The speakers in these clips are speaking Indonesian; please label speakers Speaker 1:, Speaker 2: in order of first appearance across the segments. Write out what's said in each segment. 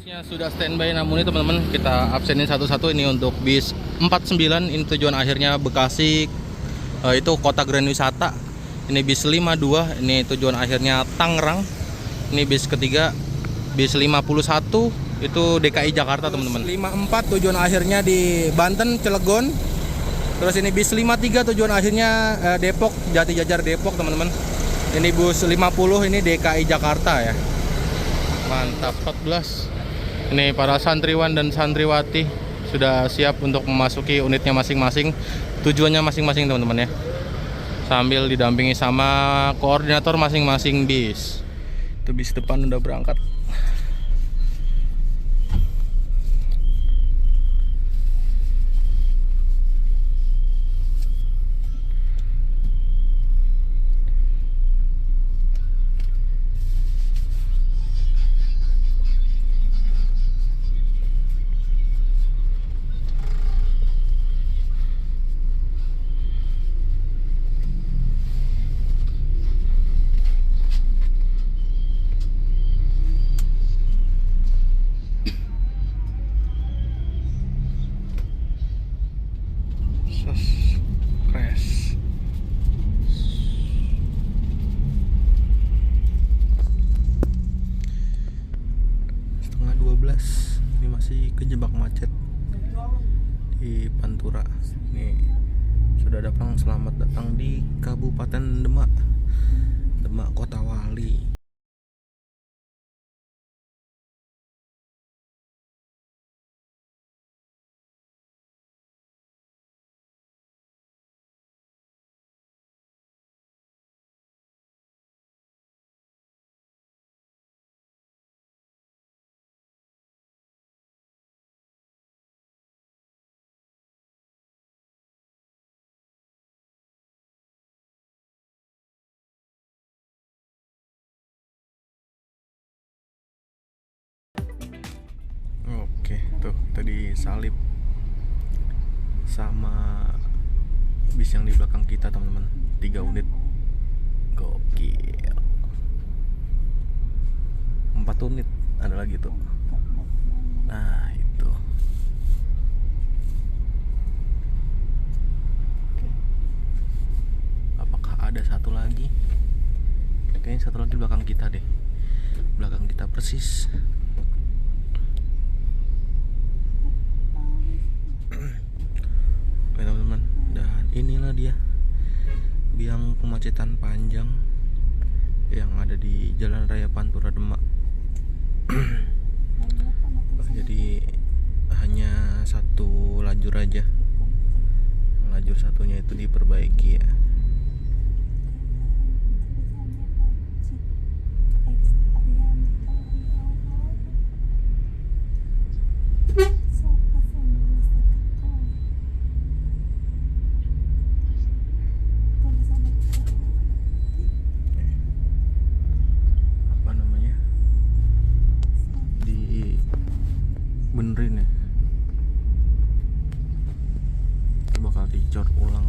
Speaker 1: Bisnya sudah standby, namun ini teman-teman kita absenin satu-satu. Ini untuk bis 49, ini tujuan akhirnya Bekasi, itu Kota Grand Wisata. Ini bis 52, ini tujuan akhirnya Tangerang. Ini bis ketiga, bis 51, itu DKI Jakarta teman-teman. 54 tujuan akhirnya di Banten, Cilegon. Terus ini bis 53 tujuan akhirnya Depok, Jatijajar Depok teman-teman. Ini bus 50, ini DKI Jakarta ya. Mantap. 14. Ini para santriwan dan santriwati sudah siap untuk memasuki unitnya masing-masing, tujuannya masing-masing teman-teman ya. Sambil didampingi sama koordinator masing-masing bis. Itu bis depan udah berangkat. Ini masih kejebak macet di Pantura. Nih sudah datang, selamat datang di Kabupaten Demak, Demak Kota Wali. Oke, tuh tadi salib sama bis yang di belakang kita teman-teman, 3 unit. Gokil. 4 unit ada lagi tuh. Nah itu. Apakah ada satu lagi? Kayaknya satu lagi di belakang kita deh. Belakang kita persis. Oke teman-teman, dan inilah dia biang kemacetan panjang yang ada di Jalan Raya Pantura Demak. Jadi hanya satu lajur aja, lajur satunya itu diperbaiki ya. Benerin ya, itu bakal dicor ulang.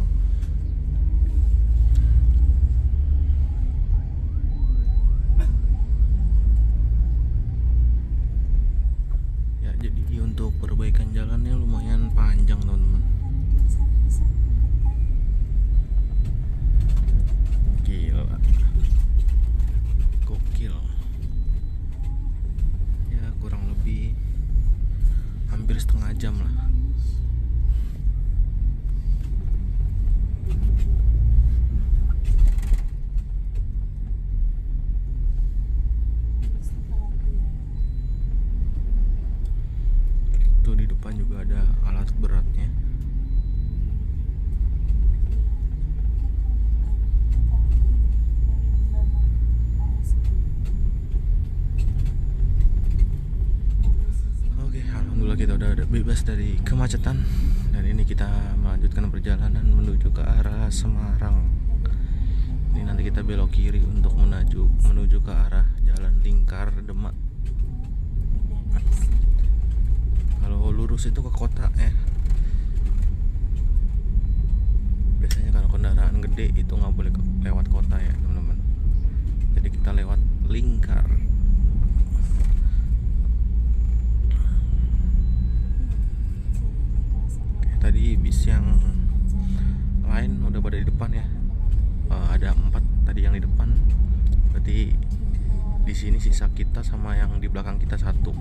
Speaker 1: Ya jadi untuk perbaikan jalannya lumayan panjang teman-teman. Gila, gokil ya, kurang lebih hampir setengah jam lah. Tuh di depan juga ada alat beratnya. Kita udah bebas dari kemacetan dan ini kita melanjutkan perjalanan menuju ke arah Semarang. Ini nanti kita belok kiri untuk menuju ke arah Jalan Lingkar Demak. Kalau lurus itu ke kota ya. Biasanya kalau kendaraan gede itu nggak boleh lewat kota ya teman-teman. Jadi kita lewat lingkar. Di sini sisa kita sama yang di belakang kita satu.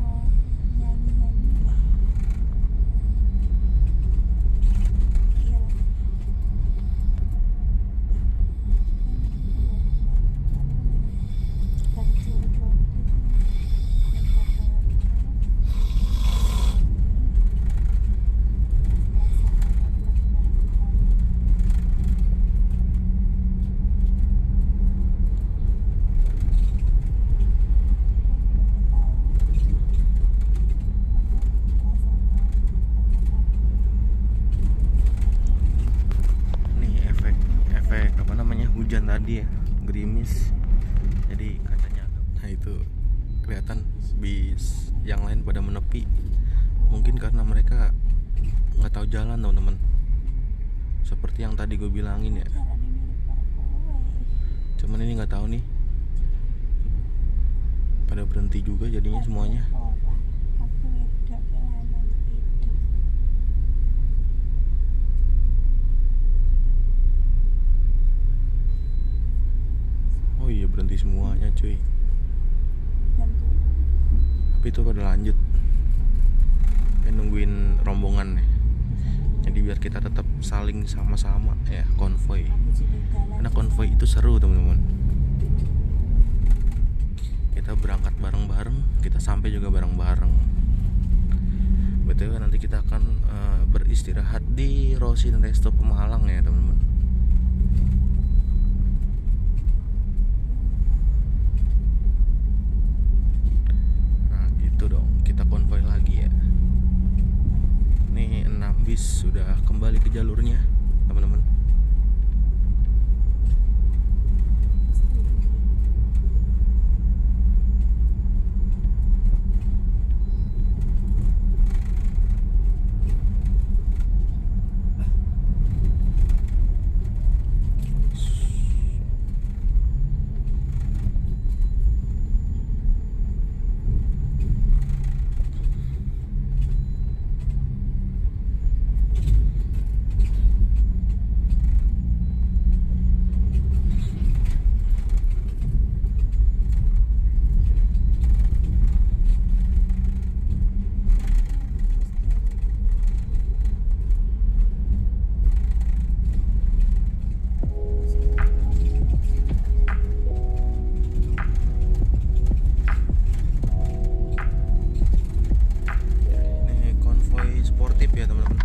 Speaker 1: Hujan tadi ya, gerimis, jadi kacanya agak. Nah itu kelihatan bis yang lain pada menepi, mungkin karena mereka nggak tahu jalan teman-teman, seperti yang tadi gue bilangin ya. Cuman ini nggak tahu nih, pada berhenti juga jadinya semuanya. Oh iya, berhenti semuanya cuy. Tapi itu pada lanjut, nungguin rombongan nih. Jadi biar kita tetap saling sama-sama ya, konvoy. Karena konvoy itu seru teman-teman. Kita berangkat bareng-bareng, kita sampai juga bareng-bareng. BTW nanti kita akan beristirahat di Rosin Resto Pemalang ya teman-teman. Nah gitu dong, kita konvoy lagi ya. Nih 6 bis sudah kembali ke jalurnya teman-teman. Sportif ya teman-teman.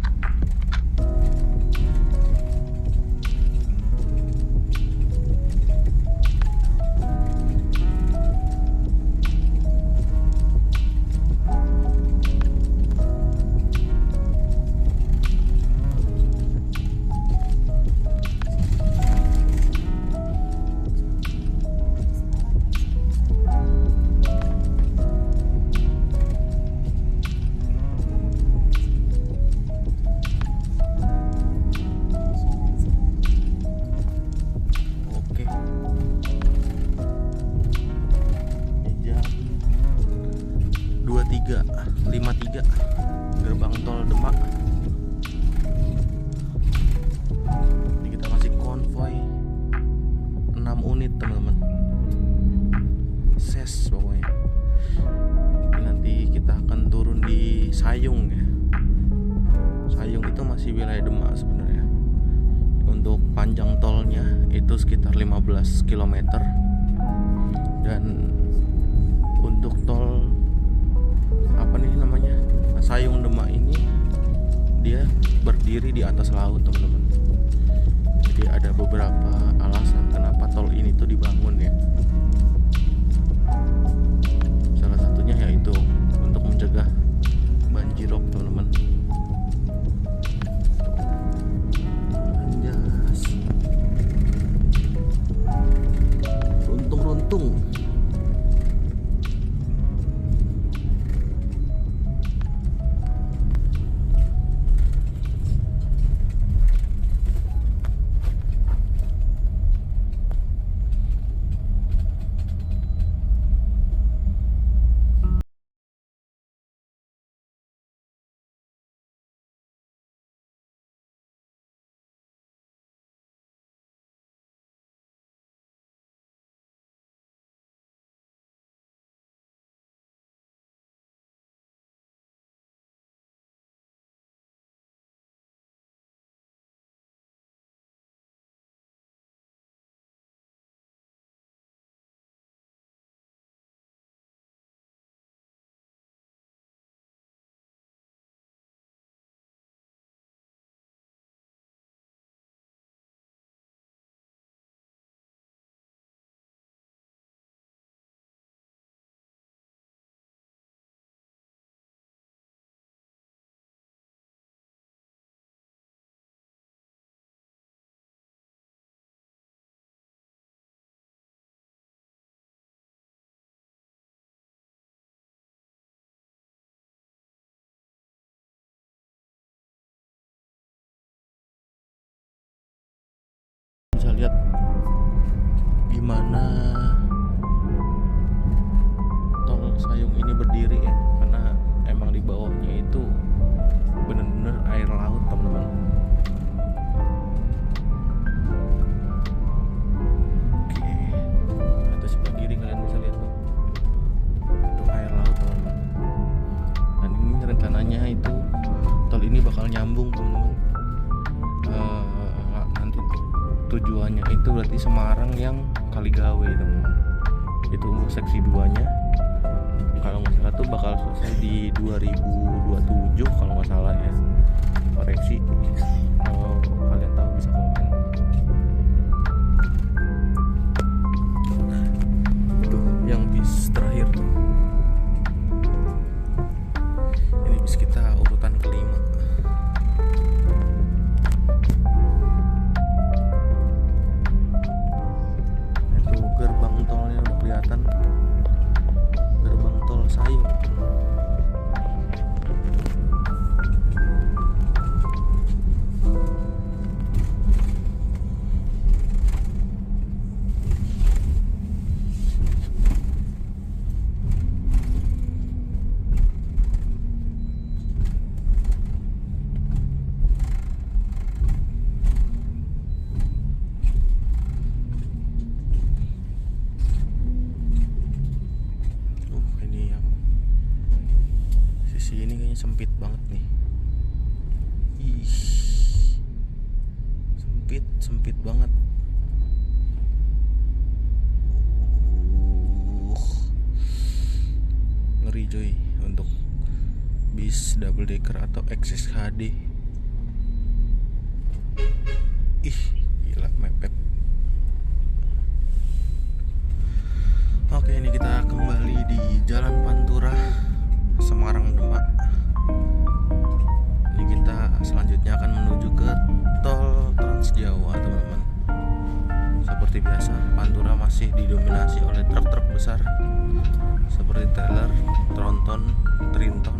Speaker 1: Jam 23.53 gerbang tol Demak. Ini kita masih konvoy 6 unit teman-teman. Ses pokoknya. Ini nanti kita akan turun di Sayung ya. Sayung itu masih wilayah Demak sebenarnya. Untuk panjang tolnya itu sekitar 15 km. Dan untuk tol apa nih namanya, Sayung Demak ini dia berdiri di atas laut teman-teman. Jadi ada beberapa alasan kenapa tol ini tuh dibangun ya. Salah satunya yaitu untuk mencegah banjirop teman-teman. Anjas, runtung-runtung. bisa lihat gimana tol Sayung ini berdiri ya, karena emang di bawahnya itu bener-bener air laut teman-teman. Oke, itu sebelah kiri kalian bisa lihat tuh, itu air laut teman-teman. Dan ini rencananya itu tol ini bakal nyambung teman-teman. Nanti tujuannya itu berarti Semarang yang Kaligawe teman-teman. Itu untuk seksi 2-nya. Kalau nggak salah tuh bakal selesai di 2027 kalau nggak salah ya. Koreksi kalau kalian tahu bisa komen. Tuh yang bis terakhir tuh. Ini bis kita urutan kelima. Itu gerbang tolnya udah kelihatan. Gerbang tol Sayung. Ini kayaknya sempit banget nih. Ih, sempit banget. Ngeri coy untuk bis double decker atau XSHD. Ih, gila mepet. Oke, ini kita kembali di Jalan Pantura, Semarang Demak. Ini kita selanjutnya akan menuju ke tol Trans Jawa teman-teman. Seperti biasa Pantura masih didominasi oleh truk-truk besar seperti trailer, tronton, trinton.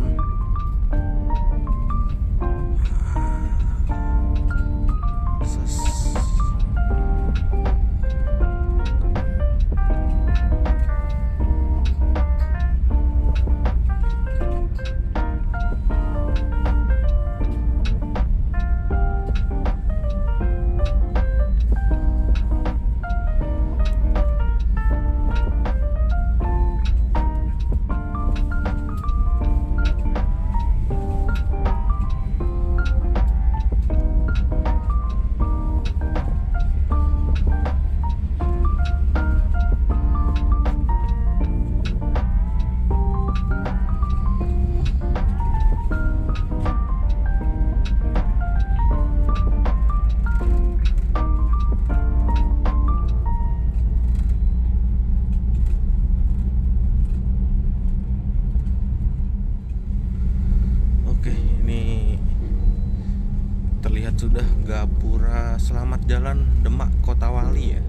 Speaker 1: Sudah Gapura Selamat Jalan Demak Kota Wali ya.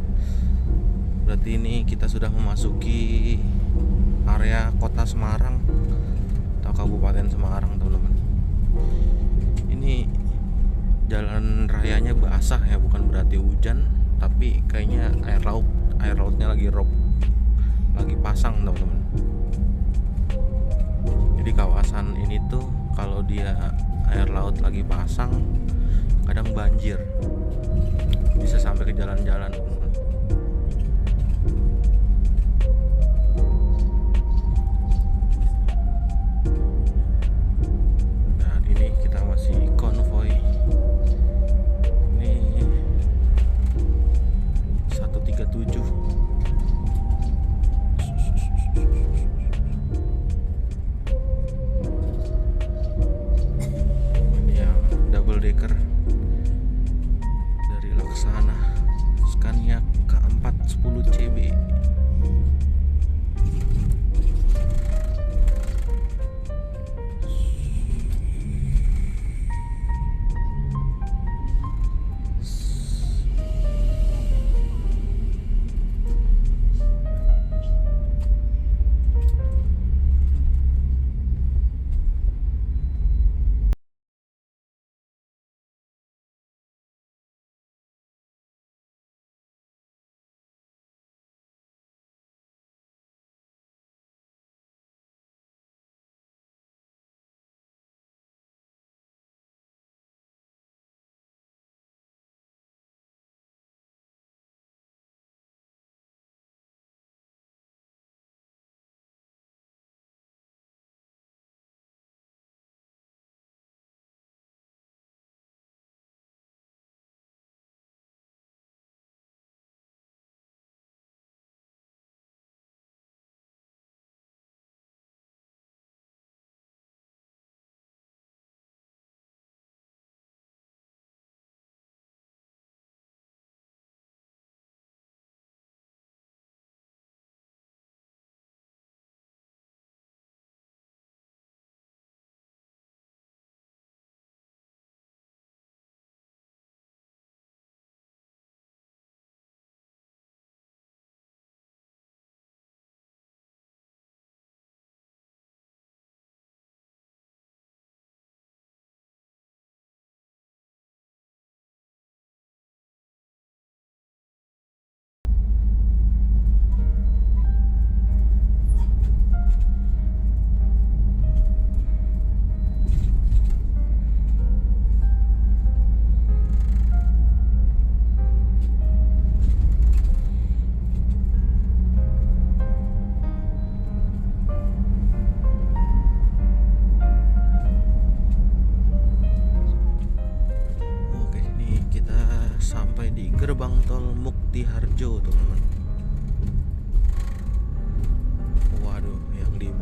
Speaker 1: Berarti ini kita sudah memasuki area Kota Semarang atau Kabupaten Semarang teman-teman. Ini jalan rayanya basah ya, bukan berarti hujan, tapi kayaknya air lautnya lagi pasang teman-teman. Jadi kawasan ini tuh kalau dia air laut lagi pasang kadang banjir, bisa sampai ke jalan-jalan. Dan ini kita masih konvoy. Ini 137. Ini yang double decker Scania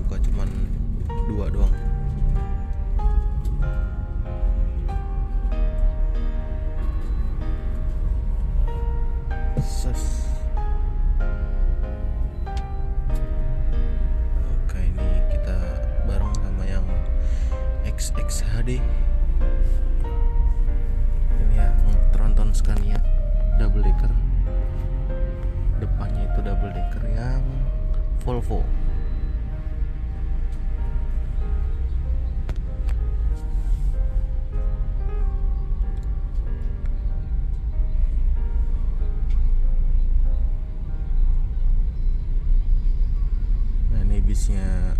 Speaker 1: buka cuman 2 doang. Ses. Oke, ini kita bareng sama yang XXHD. Ini yang tronton Scania double decker. Depannya itu double decker yang Volvo. Nah, ini bisnya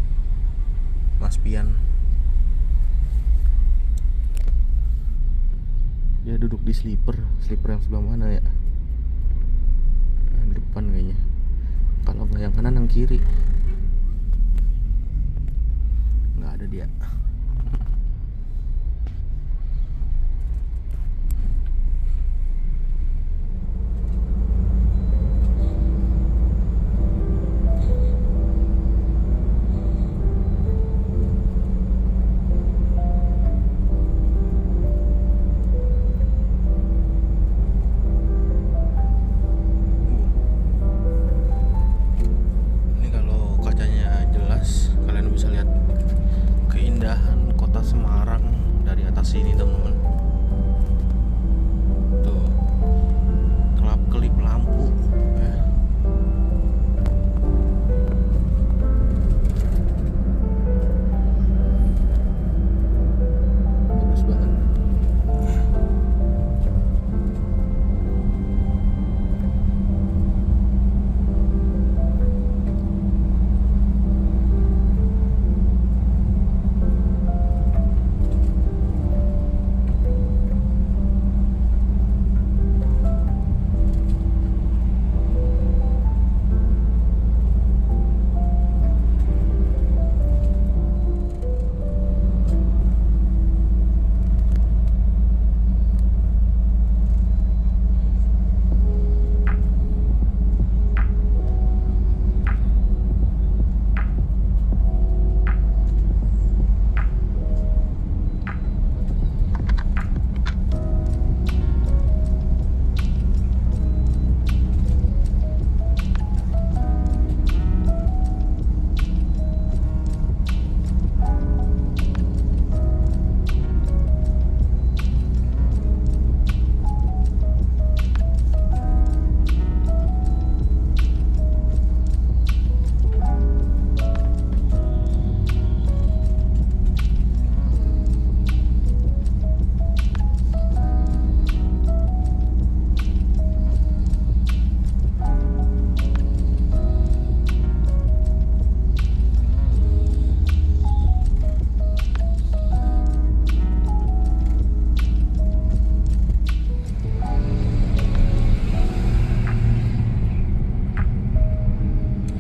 Speaker 1: Mas Pian. Dia duduk di sleeper yang sebelah mana ya? Nah, di depan kayaknya. Kalau nggak yang kanan, yang kiri. Nggak ada dia. Ini kalau kacanya jelas, kalian bisa lihat keindahan kota Semarang dari atas sini, teman-teman. Tuh, kelap-kelip lampu ya. Bagus banget.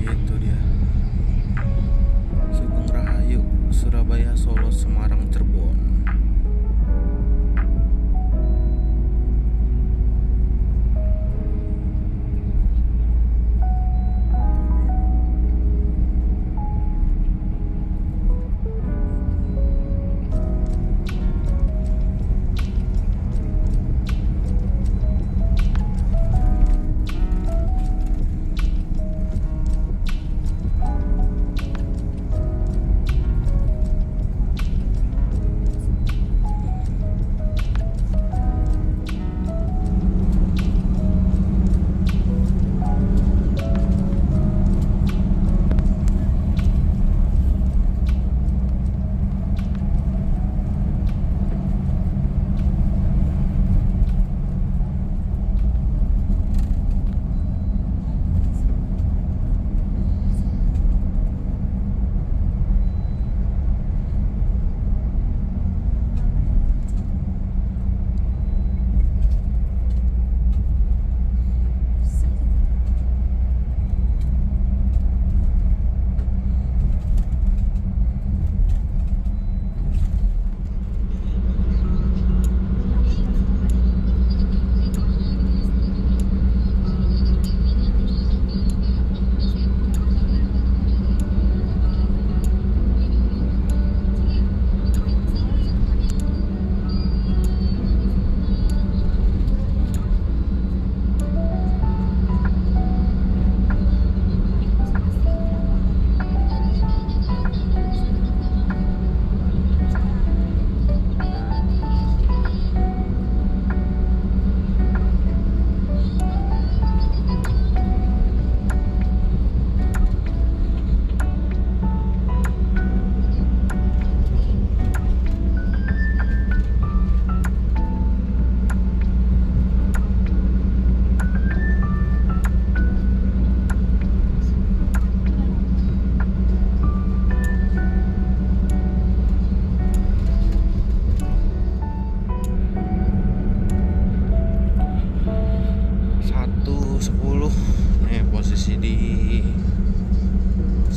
Speaker 1: Itu dia, Sugeng Rahayu, Surabaya, Solo, Semarang, Cirebon.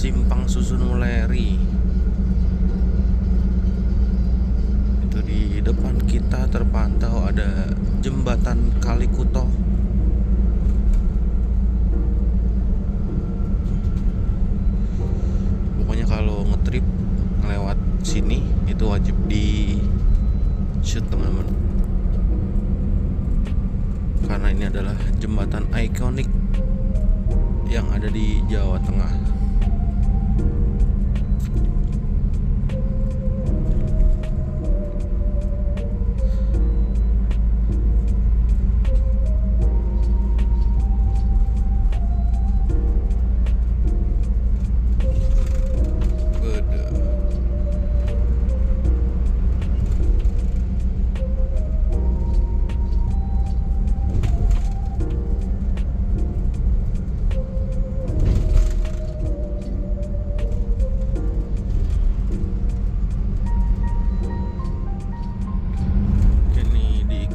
Speaker 1: Simpang Susun Muleri. Itu di depan kita terpantau ada jembatan Kalikuto. Pokoknya kalau ngetrip lewat sini itu wajib di shoot teman-teman, karena ini adalah jembatan ikonik yang ada di Jawa Tengah.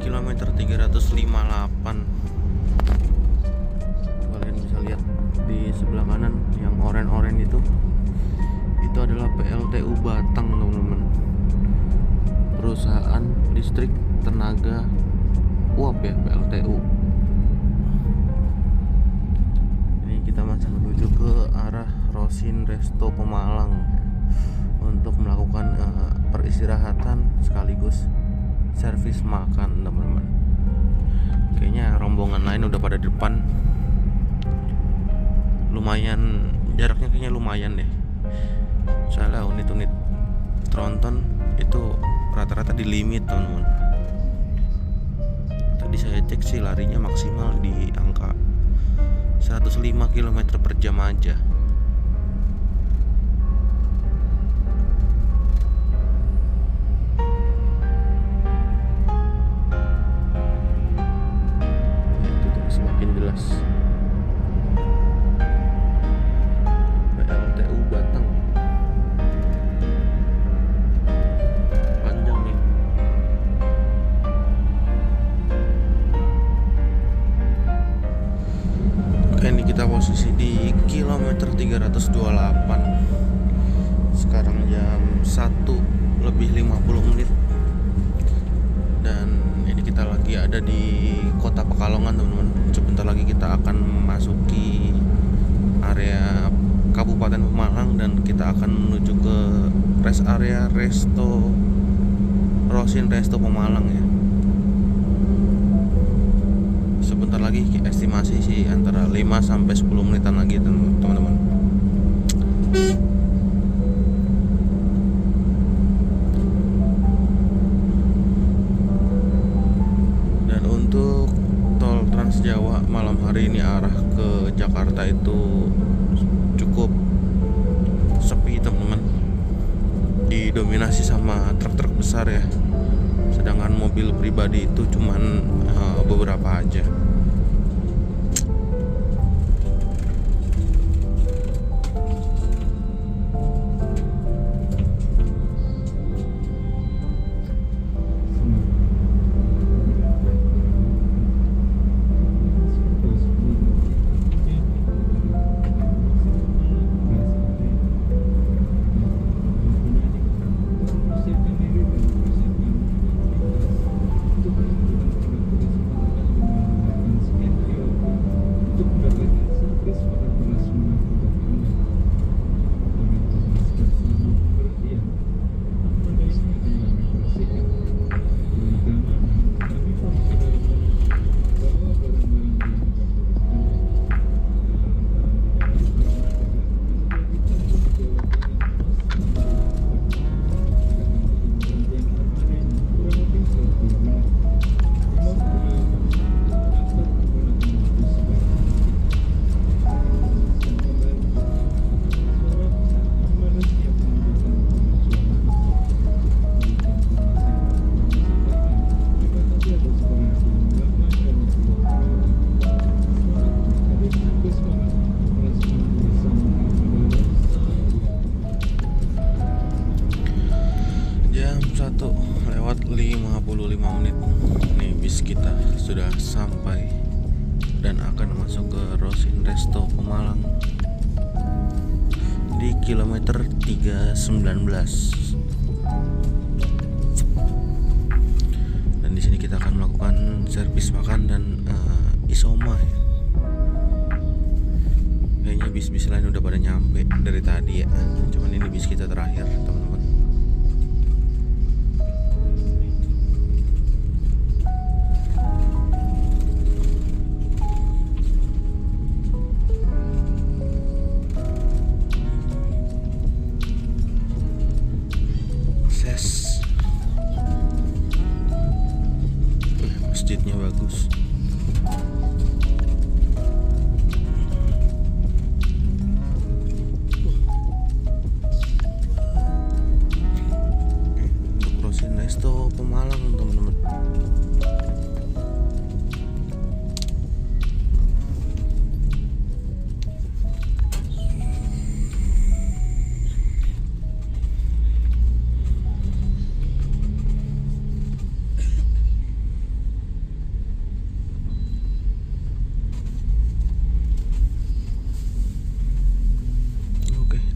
Speaker 1: Kilometer 358. Kalian bisa lihat di sebelah kanan yang oranye-oranye itu adalah PLTU Batang teman-teman, perusahaan listrik tenaga uap ya, PLTU. Ini kita masih menuju ke arah Rosin Resto Pemalang untuk melakukan peristirahatan sekaligus servis makan teman-teman. Kayaknya rombongan lain udah pada depan. Lumayan jaraknya, kayaknya lumayan deh. Soalnya unit-unit tronton itu rata-rata di limit teman-teman. Tadi saya cek sih larinya maksimal di angka 105 km per jam aja. PLTU Batang panjang nih. Oke, ini kita posisi di kilometer 328. Sekarang jam 1:50 dan ini kita lagi ada di Kota Pekalongan teman-teman. Sebentar lagi kita akan memasuki area Kabupaten Pemalang dan kita akan menuju ke rest area Rosin Resto Pemalang ya. Sebentar lagi estimasi sih antara 5-10 menitan lagi teman-teman. Dan untuk tol Trans Jawa malam hari ini arah ke Jakarta itu cukup sepi teman-teman, didominasi sama truk-truk besar ya, sedangkan mobil pribadi itu cuman beberapa aja. sudah sampai dan akan masuk ke Rosin Resto Pemalang. Di kilometer 319. Dan di sini kita akan melakukan servis makan dan isoma ya. Kayaknya bis-bis lain udah pada nyampe dari tadi ya. Cuman ini bis kita terakhir, teman-teman. Masjidnya bagus. Untuk Rosin Resto Pemalang, teman-teman.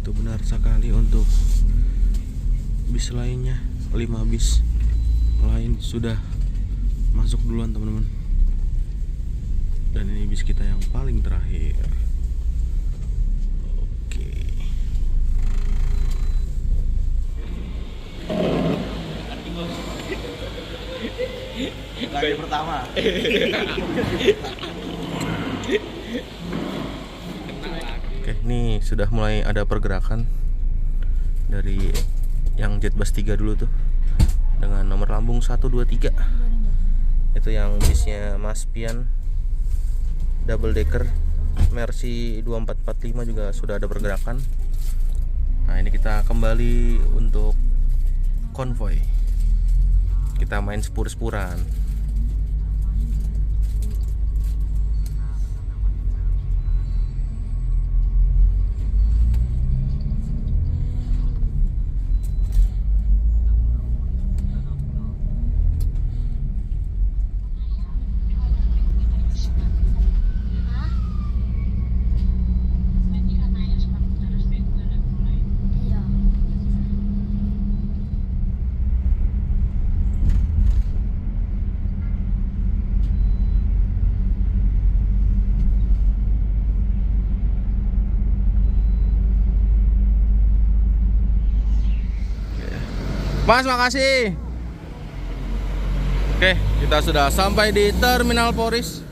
Speaker 1: Itu benar sekali untuk bis lainnya. 5 bis lain sudah masuk duluan, teman-teman. Dan ini bis kita yang paling terakhir. Oke.
Speaker 2: Lagi pertama.
Speaker 1: Oke, ini sudah mulai ada pergerakan dari yang Jetbus 3 dulu tuh dengan nomor lambung 123. Itu yang bisnya Mas Pian double decker Mercy 2445 juga sudah ada pergerakan. Nah, ini kita kembali untuk konvoy. Kita main spur-spuran. Mas, makasih. Oke, kita sudah sampai di Terminal Poris.